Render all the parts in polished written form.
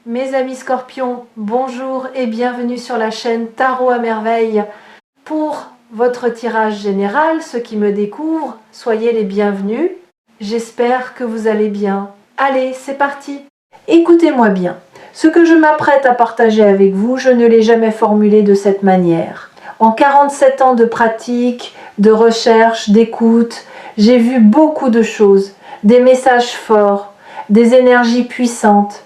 Mes amis scorpions, bonjour et bienvenue sur la chaîne Tarot à merveille. Pour votre tirage général, ceux qui me découvrent, soyez les bienvenus. J'espère que vous allez bien. Allez, c'est parti. Écoutez-moi bien. Ce que je m'apprête à partager avec vous, je ne l'ai jamais formulé de cette manière. En 47 ans de pratique, de recherche, d'écoute, j'ai vu beaucoup de choses, des messages forts, des énergies puissantes.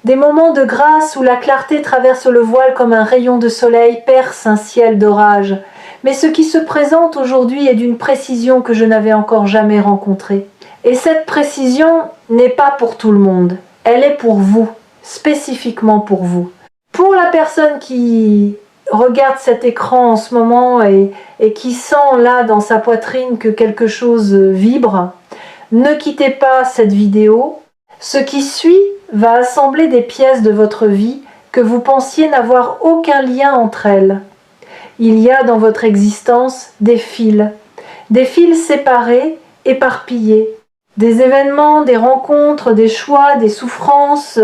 Des moments de grâce où la clarté traverse le voile comme un rayon de soleil perce un ciel d'orage. Mais ce qui se présente aujourd'hui est d'une précision que je n'avais encore jamais rencontrée. Et cette précision n'est pas pour tout le monde. Elle est pour vous, spécifiquement pour vous. Pour la personne qui regarde cet écran en ce moment et qui sent là dans sa poitrine que quelque chose vibre, ne quittez pas cette vidéo. Ce qui suit va assembler des pièces de votre vie que vous pensiez n'avoir aucun lien entre elles. Il y a dans votre existence des fils séparés, éparpillés, des événements, des rencontres, des choix, des souffrances,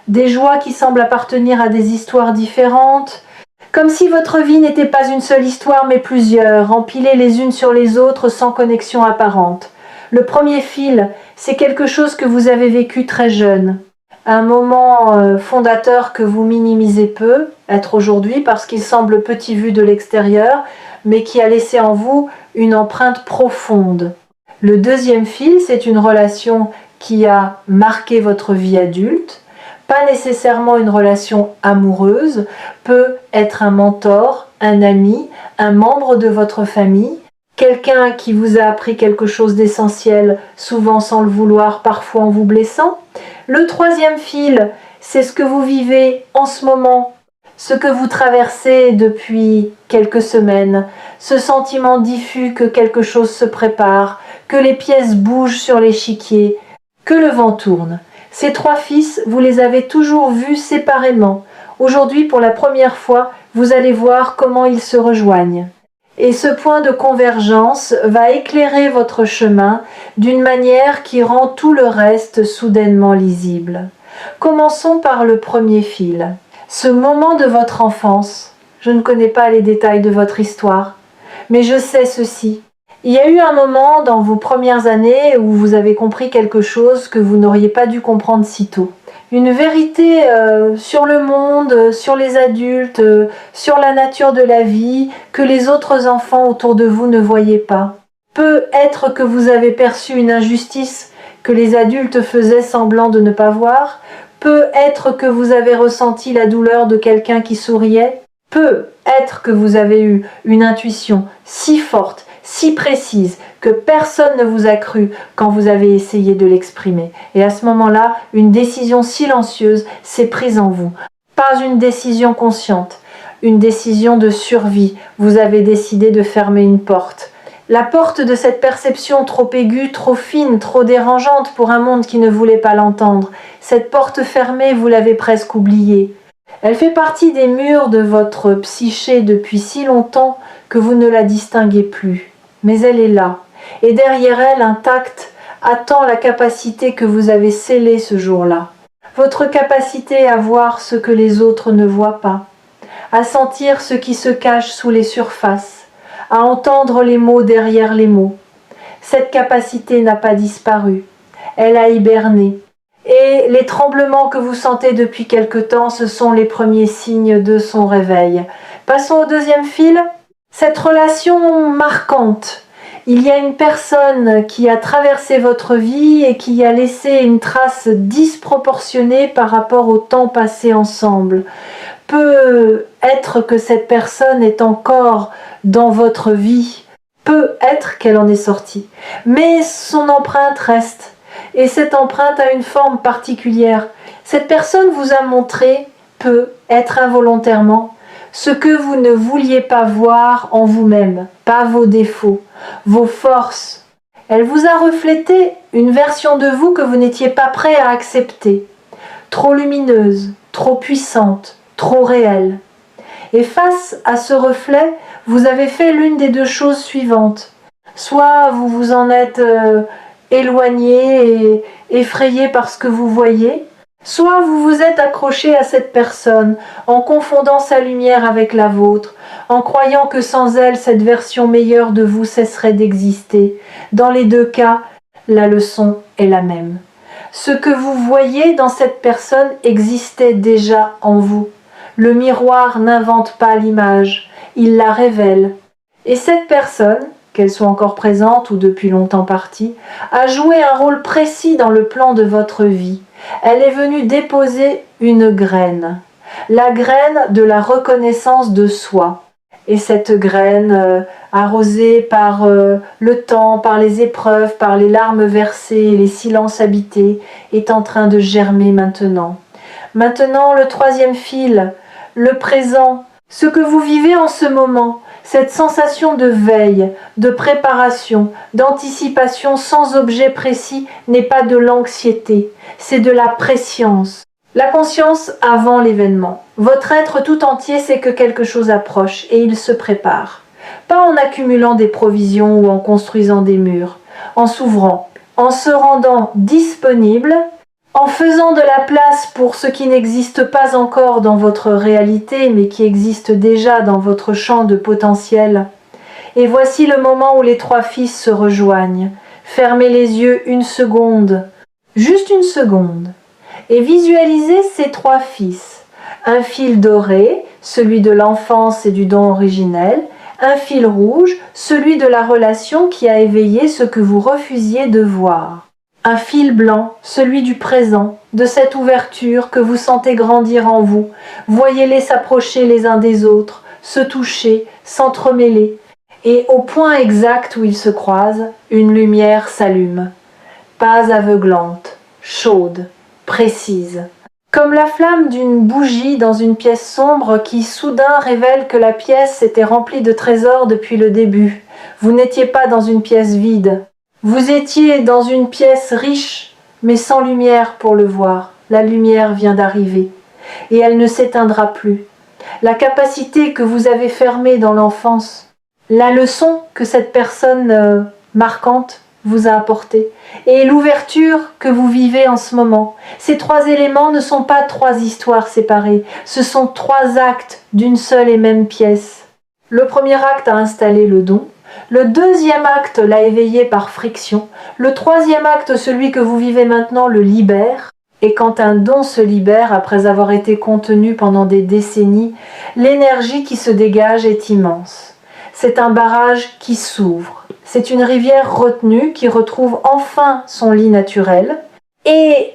des joies qui semblent appartenir à des histoires différentes, comme si votre vie n'était pas une seule histoire mais plusieurs, empilées les unes sur les autres sans connexion apparente. Le premier fil, c'est quelque chose que vous avez vécu très jeune. Un moment fondateur que vous minimisez peu, être aujourd'hui parce qu'il semble petit vu de l'extérieur, mais qui a laissé en vous une empreinte profonde. Le deuxième fil, c'est une relation qui a marqué votre vie adulte, pas nécessairement une relation amoureuse, peut être un mentor, un ami, un membre de votre famille, quelqu'un qui vous a appris quelque chose d'essentiel, souvent sans le vouloir, parfois en vous blessant. Le troisième fil, c'est ce que vous vivez en ce moment, ce que vous traversez depuis quelques semaines, ce sentiment diffus que quelque chose se prépare, que les pièces bougent sur l'échiquier, que le vent tourne. Ces trois fils, vous les avez toujours vus séparément. Aujourd'hui, pour la première fois, vous allez voir comment ils se rejoignent. Et ce point de convergence va éclairer votre chemin d'une manière qui rend tout le reste soudainement lisible. Commençons par le premier fil. Ce moment de votre enfance, je ne connais pas les détails de votre histoire, mais je sais ceci. Il y a eu un moment dans vos premières années où vous avez compris quelque chose que vous n'auriez pas dû comprendre si tôt. Une vérité sur le monde, sur les adultes, sur la nature de la vie, que les autres enfants autour de vous ne voyaient pas. Peut être que vous avez perçu une injustice que les adultes faisaient semblant de ne pas voir. Peut être que vous avez ressenti la douleur de quelqu'un qui souriait. Peut être que vous avez eu une intuition si forte, si précise, que personne ne vous a cru quand vous avez essayé de l'exprimer. Et à ce moment-là, une décision silencieuse s'est prise en vous. Pas une décision consciente, une décision de survie. Vous avez décidé de fermer une porte. La porte de cette perception trop aiguë, trop fine, trop dérangeante pour un monde qui ne voulait pas l'entendre. Cette porte fermée, vous l'avez presque oubliée. Elle fait partie des murs de votre psyché depuis si longtemps que vous ne la distinguez plus. Mais elle est là. Et derrière elle, intacte, attend la capacité que vous avez scellée ce jour-là. Votre capacité à voir ce que les autres ne voient pas, à sentir ce qui se cache sous les surfaces, à entendre les mots derrière les mots. Cette capacité n'a pas disparu. Elle a hiberné. Et les tremblements que vous sentez depuis quelque temps, ce sont les premiers signes de son réveil. Passons au deuxième fil. Cette relation marquante. Il y a une personne qui a traversé votre vie et qui a laissé une trace disproportionnée par rapport au temps passé ensemble. Peut être que cette personne est encore dans votre vie. Peut être qu'elle en est sortie. Mais son empreinte reste. Et cette empreinte a une forme particulière. Cette personne vous a montré, peut être involontairement, ce que vous ne vouliez pas voir en vous-même, pas vos défauts, vos forces. Elle vous a reflété une version de vous que vous n'étiez pas prêt à accepter, trop lumineuse, trop puissante, trop réelle. Et face à ce reflet, vous avez fait l'une des deux choses suivantes. Soit vous vous en êtes éloigné et effrayé par ce que vous voyez, Soit vous vous êtes accroché à cette personne en confondant sa lumière avec la vôtre, en croyant que sans elle, cette version meilleure de vous cesserait d'exister. Dans les deux cas, la leçon est la même. Ce que vous voyez dans cette personne existait déjà en vous. Le miroir n'invente pas l'image, il la révèle. Et cette personne, qu'elle soit encore présente ou depuis longtemps partie, a joué un rôle précis dans le plan de votre vie. Elle est venue déposer une graine, la graine de la reconnaissance de soi. Et cette graine, arrosée par le temps, par les épreuves, par les larmes versées, les silences habités, est en train de germer maintenant. Maintenant, le troisième fil, le présent, ce que vous vivez en ce moment, cette sensation de veille, de préparation, d'anticipation sans objet précis n'est pas de l'anxiété, c'est de la prescience. La conscience avant l'événement. Votre être tout entier sait que quelque chose approche et il se prépare. Pas en accumulant des provisions ou en construisant des murs, en s'ouvrant, en se rendant disponible, en faisant de la place pour ce qui n'existe pas encore dans votre réalité, mais qui existe déjà dans votre champ de potentiel. Et voici le moment où les trois fils se rejoignent. Fermez les yeux une seconde, juste une seconde, et visualisez ces trois fils. Un fil doré, celui de l'enfance et du don originel, un fil rouge, celui de la relation qui a éveillé ce que vous refusiez de voir. Un fil blanc, celui du présent, de cette ouverture que vous sentez grandir en vous. Voyez-les s'approcher les uns des autres, se toucher, s'entremêler. Et au point exact où ils se croisent, une lumière s'allume. Pas aveuglante, chaude, précise. Comme la flamme d'une bougie dans une pièce sombre qui soudain révèle que la pièce était remplie de trésors depuis le début. Vous n'étiez pas dans une pièce vide. Vous étiez dans une pièce riche, mais sans lumière pour le voir. La lumière vient d'arriver, et elle ne s'éteindra plus. La capacité que vous avez fermée dans l'enfance, la leçon que cette personne marquante vous a apportée, et l'ouverture que vous vivez en ce moment. Ces trois éléments ne sont pas trois histoires séparées, ce sont trois actes d'une seule et même pièce. Le premier acte a installé le don. Le deuxième acte l'a éveillé par friction. Le troisième acte, celui que vous vivez maintenant, le libère. Et quand un don se libère, après avoir été contenu pendant des décennies, l'énergie qui se dégage est immense. C'est un barrage qui s'ouvre. C'est une rivière retenue qui retrouve enfin son lit naturel. Et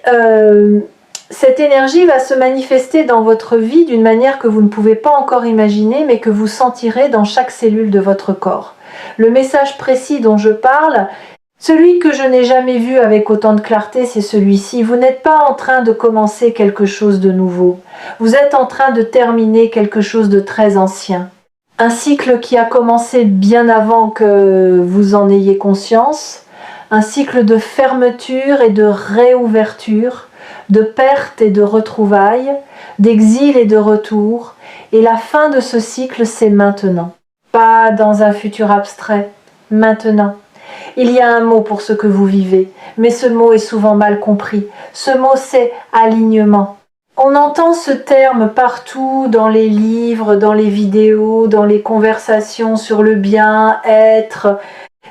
cette énergie va se manifester dans votre vie d'une manière que vous ne pouvez pas encore imaginer, mais que vous sentirez dans chaque cellule de votre corps. Le message précis dont je parle, celui que je n'ai jamais vu avec autant de clarté, c'est celui-ci. Vous n'êtes pas en train de commencer quelque chose de nouveau. Vous êtes en train de terminer quelque chose de très ancien. Un cycle qui a commencé bien avant que vous en ayez conscience. Un cycle de fermeture et de réouverture, de perte et de retrouvailles, d'exil et de retour. Et la fin de ce cycle, c'est maintenant. Pas dans un futur abstrait, maintenant. Il y a un mot pour ce que vous vivez, mais ce mot est souvent mal compris. Ce mot, c'est alignement. On entend ce terme partout dans les livres, dans les vidéos, dans les conversations sur le bien-être,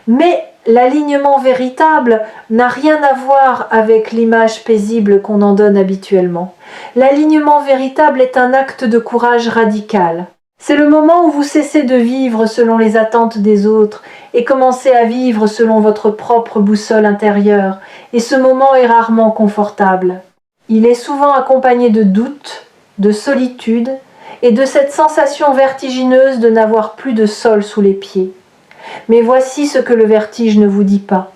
mais l'alignement véritable n'a rien à voir avec l'image paisible qu'on en donne habituellement. L'alignement véritable est un acte de courage radical. C'est le moment où vous cessez de vivre selon les attentes des autres et commencez à vivre selon votre propre boussole intérieure. Et ce moment est rarement confortable. Il est souvent accompagné de doutes, de solitude et de cette sensation vertigineuse de n'avoir plus de sol sous les pieds. Mais voici ce que le vertige ne vous dit pas.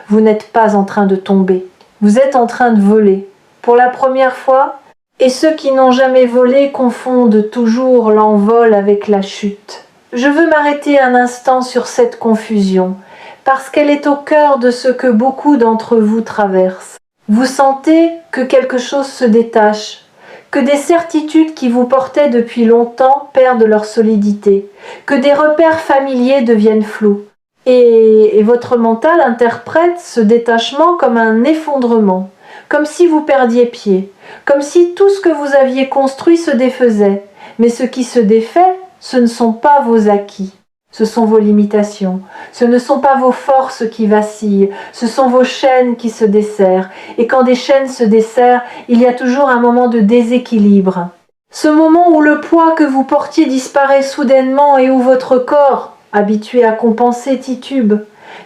Vous n'êtes pas en train de tomber. Vous êtes en train de voler. Pour la première fois, et ceux qui n'ont jamais volé confondent toujours l'envol avec la chute. Je veux m'arrêter un instant sur cette confusion, parce qu'elle est au cœur de ce que beaucoup d'entre vous traversent. Vous sentez que quelque chose se détache, que des certitudes qui vous portaient depuis longtemps perdent leur solidité, que des repères familiers deviennent flous. Et votre mental interprète ce détachement comme un effondrement, comme si vous perdiez pied, comme si tout ce que vous aviez construit se défaisait. Mais ce qui se défait, ce ne sont pas vos acquis, ce sont vos limitations, ce ne sont pas vos forces qui vacillent, ce sont vos chaînes qui se desserrent. Et quand des chaînes se desserrent, il y a toujours un moment de déséquilibre. Ce moment où le poids que vous portiez disparaît soudainement et où votre corps, habitué à compenser, titube.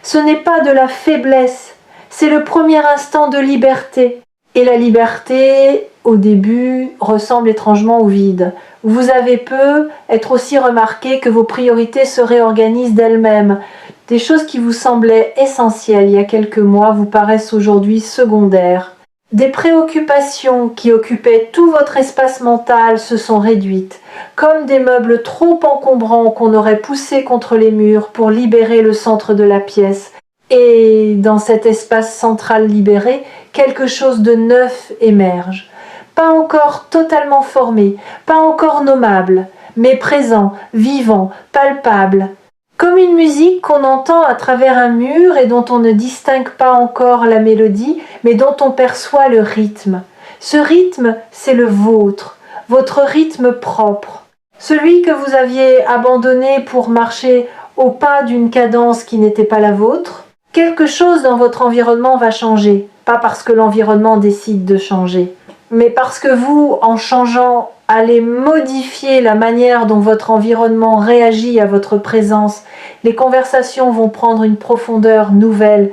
Ce n'est pas de la faiblesse, c'est le premier instant de liberté. Et la liberté, au début, ressemble étrangement au vide. Vous avez peu être aussi remarqué que vos priorités se réorganisent d'elles-mêmes. Des choses qui vous semblaient essentielles il y a quelques mois vous paraissent aujourd'hui secondaires. Des préoccupations qui occupaient tout votre espace mental se sont réduites, comme des meubles trop encombrants qu'on aurait poussés contre les murs pour libérer le centre de la pièce. Et dans cet espace central libéré, quelque chose de neuf émerge. Pas encore totalement formé, pas encore nommable, mais présent, vivant, palpable. Comme une musique qu'on entend à travers un mur et dont on ne distingue pas encore la mélodie, mais dont on perçoit le rythme. Ce rythme, c'est le vôtre, votre rythme propre. Celui que vous aviez abandonné pour marcher au pas d'une cadence qui n'était pas la vôtre. Quelque chose dans votre environnement va changer, pas parce que l'environnement décide de changer, mais parce que vous, en changeant, allez modifier la manière dont votre environnement réagit à votre présence. Les conversations vont prendre une profondeur nouvelle.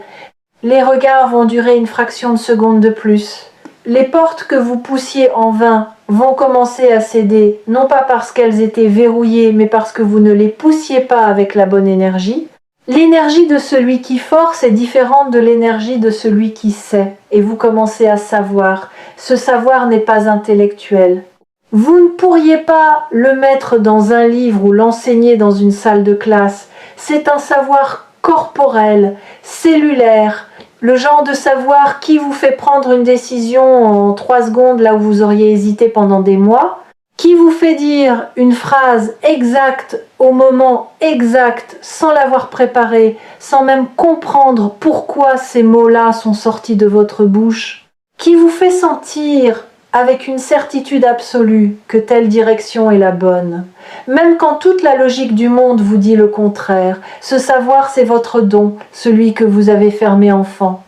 Les regards vont durer une fraction de seconde de plus. Les portes que vous poussiez en vain vont commencer à céder, non pas parce qu'elles étaient verrouillées, mais parce que vous ne les poussiez pas avec la bonne énergie. L'énergie de celui qui force est différente de l'énergie de celui qui sait, et vous commencez à savoir. Ce savoir n'est pas intellectuel. Vous ne pourriez pas le mettre dans un livre ou l'enseigner dans une salle de classe. C'est un savoir corporel, cellulaire, le genre de savoir qui vous fait prendre une décision en 3 secondes là où vous auriez hésité pendant des mois, qui vous fait dire une phrase exacte au moment exact sans l'avoir préparée, sans même comprendre pourquoi ces mots-là sont sortis de votre bouche, qui vous fait sentir avec une certitude absolue que telle direction est la bonne. Même quand toute la logique du monde vous dit le contraire, ce savoir c'est votre don, celui que vous avez fermé enfant,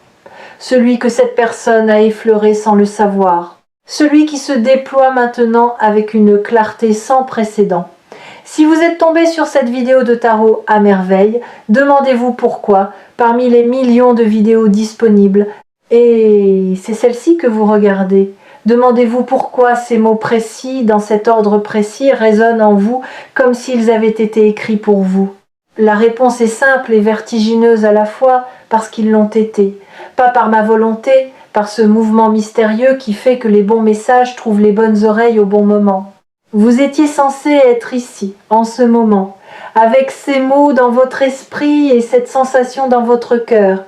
celui que cette personne a effleuré sans le savoir, celui qui se déploie maintenant avec une clarté sans précédent. Si vous êtes tombé sur cette vidéo de tarot à merveille, demandez-vous pourquoi, parmi les millions de vidéos disponibles, et c'est celle-ci que vous regardez. Demandez-vous pourquoi ces mots précis, dans cet ordre précis, résonnent en vous comme s'ils avaient été écrits pour vous. La réponse est simple et vertigineuse à la fois parce qu'ils l'ont été. Pas par ma volonté, par ce mouvement mystérieux qui fait que les bons messages trouvent les bonnes oreilles au bon moment. Vous étiez censé être ici, en ce moment, avec ces mots dans votre esprit et cette sensation dans votre cœur.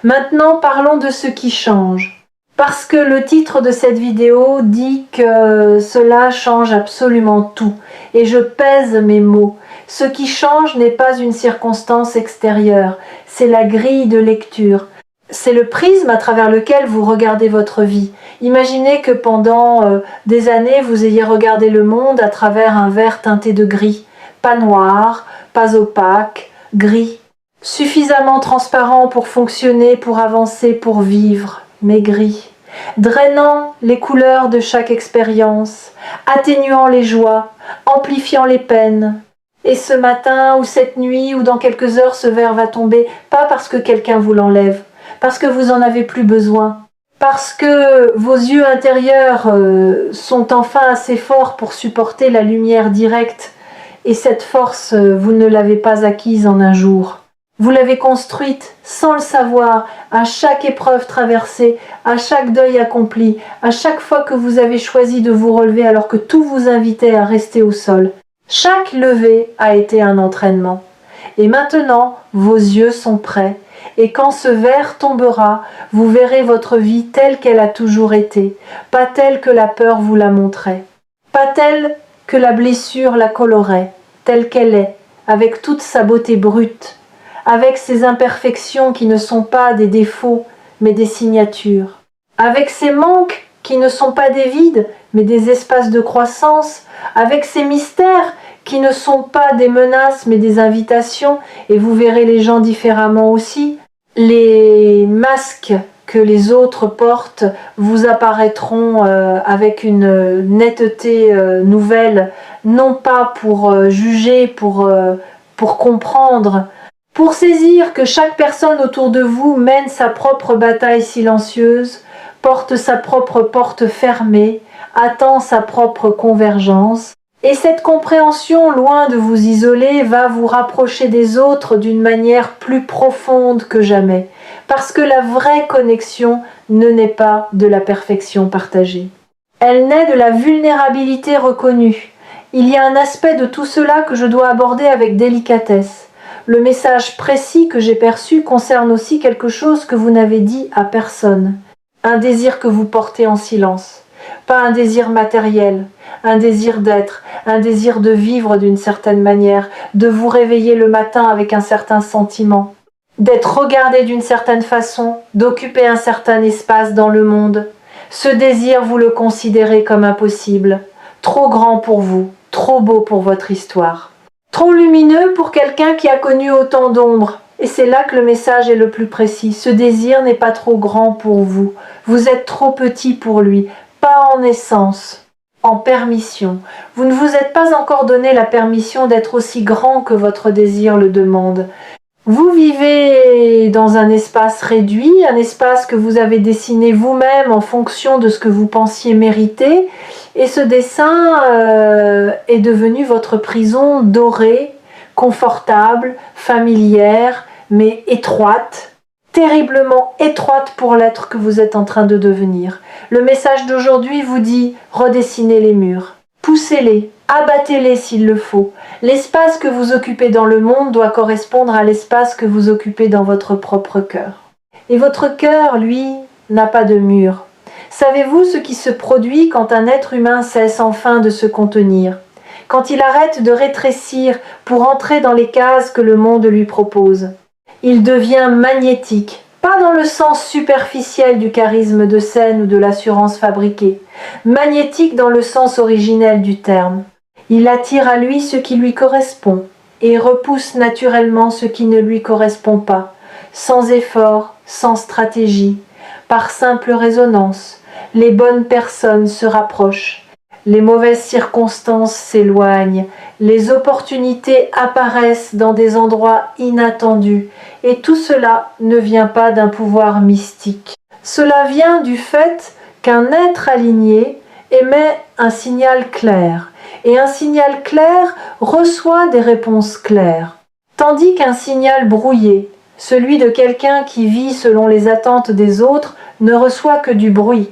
Maintenant, parlons de ce qui change. Parce que le titre de cette vidéo dit que cela change absolument tout. Et je pèse mes mots. Ce qui change n'est pas une circonstance extérieure, c'est la grille de lecture. C'est le prisme à travers lequel vous regardez votre vie. Imaginez que pendant des années, vous ayez regardé le monde à travers un verre teinté de gris. Pas noir, pas opaque, gris. Suffisamment transparent pour fonctionner, pour avancer, pour vivre, mais gris. Drainant les couleurs de chaque expérience, atténuant les joies, amplifiant les peines. Et ce matin ou cette nuit ou dans quelques heures, ce verre va tomber, pas parce que quelqu'un vous l'enlève, parce que vous en avez plus besoin, parce que vos yeux intérieurs sont enfin assez forts pour supporter la lumière directe, et cette force, vous ne l'avez pas acquise en un jour. Vous l'avez construite sans le savoir, à chaque épreuve traversée, à chaque deuil accompli, à chaque fois que vous avez choisi de vous relever alors que tout vous invitait à rester au sol. Chaque levée a été un entraînement. Et maintenant, vos yeux sont prêts. Et quand ce verre tombera, vous verrez votre vie telle qu'elle a toujours été, pas telle que la peur vous la montrait, pas telle que la blessure la colorait, telle qu'elle est, avec toute sa beauté brute, avec ses imperfections qui ne sont pas des défauts, mais des signatures. avec ces manques qui ne sont pas des vides, mais des espaces de croissance, avec ces mystères qui ne sont pas des menaces, mais des invitations, et vous verrez les gens différemment aussi. Les masques que les autres portent vous apparaîtront avec une netteté nouvelle, non pas pour juger, pour comprendre, pour saisir que chaque personne autour de vous mène sa propre bataille silencieuse, porte sa propre porte fermée, attend sa propre convergence. Et cette compréhension, loin de vous isoler, va vous rapprocher des autres d'une manière plus profonde que jamais, parce que la vraie connexion ne naît pas de la perfection partagée. Elle naît de la vulnérabilité reconnue. Il y a un aspect de tout cela que je dois aborder avec délicatesse. Le message précis que j'ai perçu concerne aussi quelque chose que vous n'avez dit à personne. Un désir que vous portez en silence. Pas un désir matériel, un désir d'être, un désir de vivre d'une certaine manière, de vous réveiller le matin avec un certain sentiment, d'être regardé d'une certaine façon, d'occuper un certain espace dans le monde. Ce désir, vous le considérez comme impossible, trop grand pour vous, trop beau pour votre histoire, trop lumineux pour quelqu'un qui a connu autant d'ombres. Et c'est là que le message est le plus précis. Ce désir n'est pas trop grand pour vous. Vous êtes trop petit pour lui. Pas en essence, en permission. Vous ne vous êtes pas encore donné la permission d'être aussi grand que votre désir le demande. Vous vivez dans un espace réduit, un espace que vous avez dessiné vous-même en fonction de ce que vous pensiez mériter, et ce dessin est devenu votre prison dorée, confortable, familière, mais étroite, terriblement étroite pour l'être que vous êtes en train de devenir. Le message d'aujourd'hui vous dit « redessinez les murs, poussez-les, abattez-les s'il le faut. L'espace que vous occupez dans le monde doit correspondre à l'espace que vous occupez dans votre propre cœur. Et votre cœur, lui, n'a pas de mur. Savez-vous ce qui se produit quand un être humain cesse enfin de se contenir ? Quand il arrête de rétrécir pour entrer dans les cases que le monde lui propose. Il devient magnétique, pas dans le sens superficiel du charisme de scène ou de l'assurance fabriquée, magnétique dans le sens originel du terme. Il attire à lui ce qui lui correspond et repousse naturellement ce qui ne lui correspond pas, sans effort, sans stratégie, par simple résonance. Les bonnes personnes se rapprochent. Les mauvaises circonstances s'éloignent, les opportunités apparaissent dans des endroits inattendus, et tout cela ne vient pas d'un pouvoir mystique. Cela vient du fait qu'un être aligné émet un signal clair, et un signal clair reçoit des réponses claires, tandis qu'un signal brouillé, celui de quelqu'un qui vit selon les attentes des autres, ne reçoit que du bruit.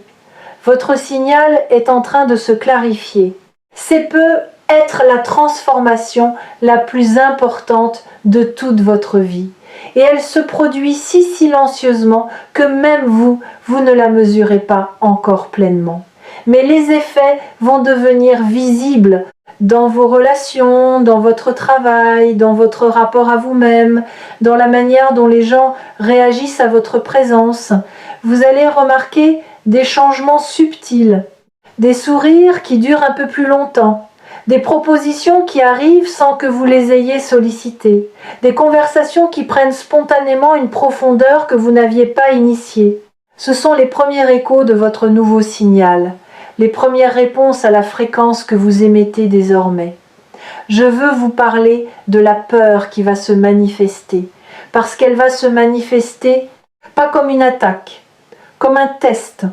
Votre signal est en train de se clarifier. C'est peut être la transformation la plus importante de toute votre vie. Et elle se produit si silencieusement que même vous ne la mesurez pas encore pleinement. Mais les effets vont devenir visibles dans vos relations, dans votre travail, dans votre rapport à vous-même, dans la manière dont les gens réagissent à votre présence. Vous allez remarquer des changements subtils, des sourires qui durent un peu plus longtemps, des propositions qui arrivent sans que vous les ayez sollicitées, des conversations qui prennent spontanément une profondeur que vous n'aviez pas initiée. Ce sont les premiers échos de votre nouveau signal, les premières réponses à la fréquence que vous émettez désormais. Je veux vous parler de la peur qui va se manifester, parce qu'elle va se manifester pas comme une attaque, comme un test,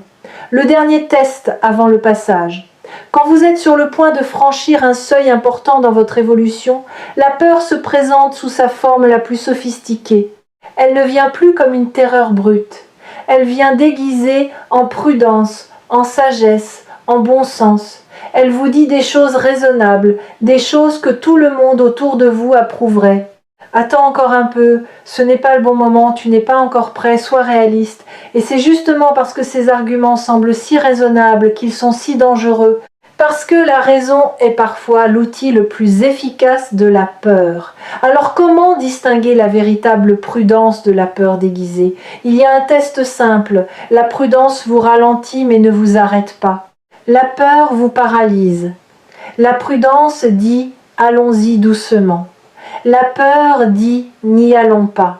le dernier test avant le passage. Quand vous êtes sur le point de franchir un seuil important dans votre évolution, la peur se présente sous sa forme la plus sophistiquée. Elle ne vient plus comme une terreur brute. Elle vient déguisée en prudence, en sagesse, en bon sens. Elle vous dit des choses raisonnables, des choses que tout le monde autour de vous approuverait. Attends encore un peu, ce n'est pas le bon moment, tu n'es pas encore prêt, sois réaliste. Et c'est justement parce que ces arguments semblent si raisonnables qu'ils sont si dangereux, Parce que la raison est parfois l'outil le plus efficace de la peur. Alors comment distinguer la véritable prudence de la peur déguisée? Il y a un test simple. La prudence vous ralentit mais ne vous arrête pas. La peur vous paralyse. La prudence dit « allons-y doucement ». La peur dit « n'y allons pas ».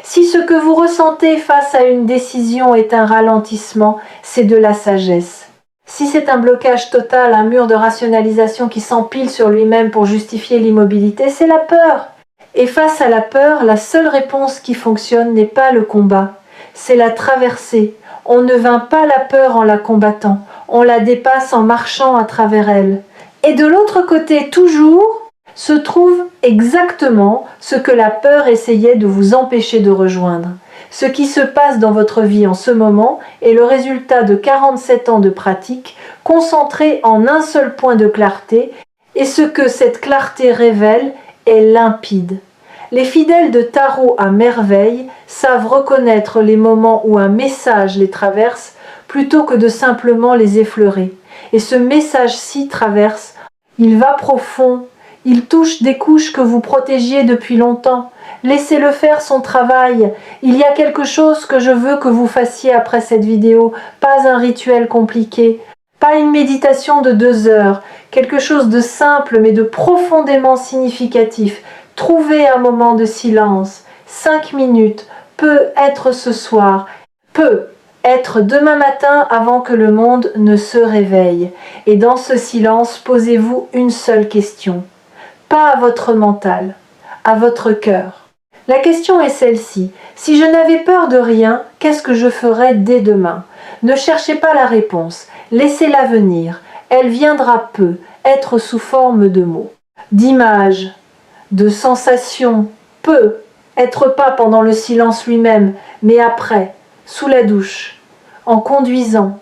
Si ce que vous ressentez face à une décision est un ralentissement, c'est de la sagesse. Si c'est un blocage total, un mur de rationalisation qui s'empile sur lui-même pour justifier l'immobilité, c'est la peur. Et face à la peur, la seule réponse qui fonctionne n'est pas le combat, c'est la traversée. On ne vainc pas la peur en la combattant, on la dépasse en marchant à travers elle. Et de l'autre côté, toujours, se trouve exactement ce que la peur essayait de vous empêcher de rejoindre. Ce qui se passe dans votre vie en ce moment est le résultat de 47 ans de pratique concentrés en un seul point de clarté, et ce que cette clarté révèle est limpide. Les fidèles de tarot à merveille savent reconnaître les moments où un message les traverse plutôt que de simplement les effleurer. Et ce message-ci traverse, il va profond, il touche des couches que vous protégiez depuis longtemps. Laissez-le faire son travail. Il y a quelque chose que je veux que vous fassiez après cette vidéo, pas un rituel compliqué, pas une méditation de 2 heures, quelque chose de simple mais de profondément significatif. Trouvez un moment de silence, 5 minutes, peut être ce soir, peut être demain matin avant que le monde ne se réveille. Et dans ce silence, posez-vous une seule question. Pas à votre mental, à votre cœur. La question est celle-ci. Si je n'avais peur de rien, qu'est-ce que je ferais dès demain? Ne cherchez pas la réponse, laissez-la venir. Elle viendra peu, être sous forme de mots, d'images, de sensations, peu, être pas pendant le silence lui-même, mais après, sous la douche, en conduisant,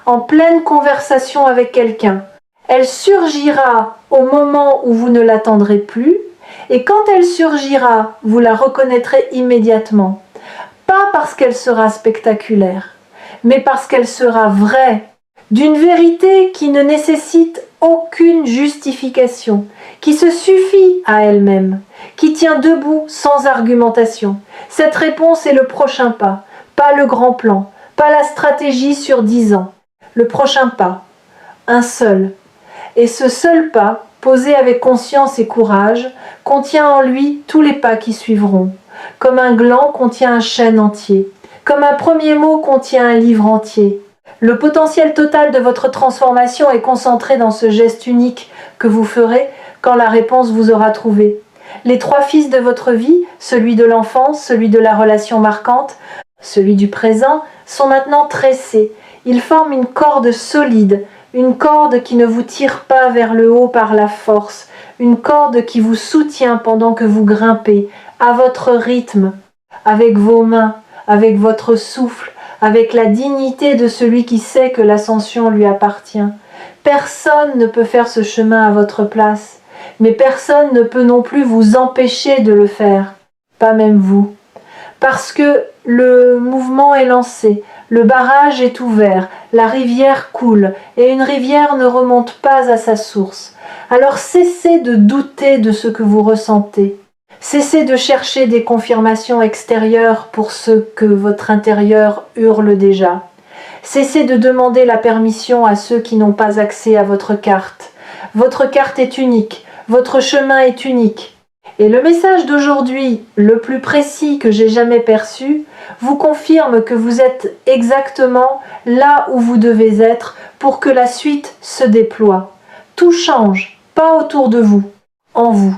en pleine conversation avec quelqu'un. Elle surgira au moment où vous ne l'attendrez plus, et quand elle surgira, vous la reconnaîtrez immédiatement. Pas parce qu'elle sera spectaculaire, mais parce qu'elle sera vraie, d'une vérité qui ne nécessite aucune justification, qui se suffit à elle-même, qui tient debout sans argumentation. Cette réponse est le prochain pas le grand plan, pas la stratégie sur 10 ans. Le prochain pas, un seul. Et ce seul pas, posé avec conscience et courage, contient en lui tous les pas qui suivront. Comme un gland contient un chêne entier, comme un premier mot contient un livre entier. Le potentiel total de votre transformation est concentré dans ce geste unique que vous ferez quand la réponse vous aura trouvé. Les 3 fils de votre vie, celui de l'enfance, celui de la relation marquante, celui du présent, sont maintenant tressés. Ils forment une corde solide, une corde qui ne vous tire pas vers le haut par la force, une corde qui vous soutient pendant que vous grimpez, à votre rythme, avec vos mains, avec votre souffle, avec la dignité de celui qui sait que l'ascension lui appartient. Personne ne peut faire ce chemin à votre place, mais personne ne peut non plus vous empêcher de le faire, pas même vous. Parce que le mouvement est lancé, le barrage est ouvert, la rivière coule, et une rivière ne remonte pas à sa source. Alors cessez de douter de ce que vous ressentez. Cessez de chercher des confirmations extérieures pour ce que votre intérieur hurle déjà. Cessez de demander la permission à ceux qui n'ont pas accès à votre carte. Votre carte est unique, votre chemin est unique. Et le message d'aujourd'hui, le plus précis que j'ai jamais perçu, vous confirme que vous êtes exactement là où vous devez être pour que la suite se déploie. Tout change, pas autour de vous, en vous.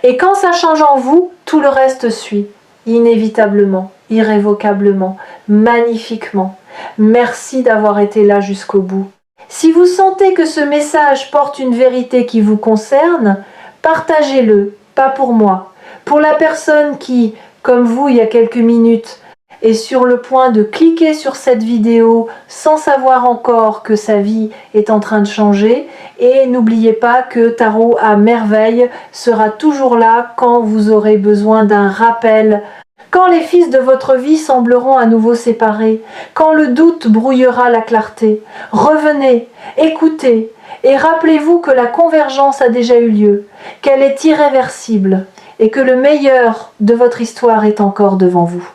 Et quand ça change en vous, tout le reste suit, inévitablement, irrévocablement, magnifiquement. Merci d'avoir été là jusqu'au bout. Si vous sentez que ce message porte une vérité qui vous concerne, partagez-le. Pas pour moi, pour la personne qui, comme vous il y a quelques minutes, est sur le point de cliquer sur cette vidéo sans savoir encore que sa vie est en train de changer. Et n'oubliez pas que Tarot à merveille sera toujours là quand vous aurez besoin d'un rappel Quand les fils de votre vie sembleront à nouveau séparés, quand le doute brouillera la clarté, revenez, écoutez, et rappelez-vous que la convergence a déjà eu lieu, qu'elle est irréversible, et que le meilleur de votre histoire est encore devant vous.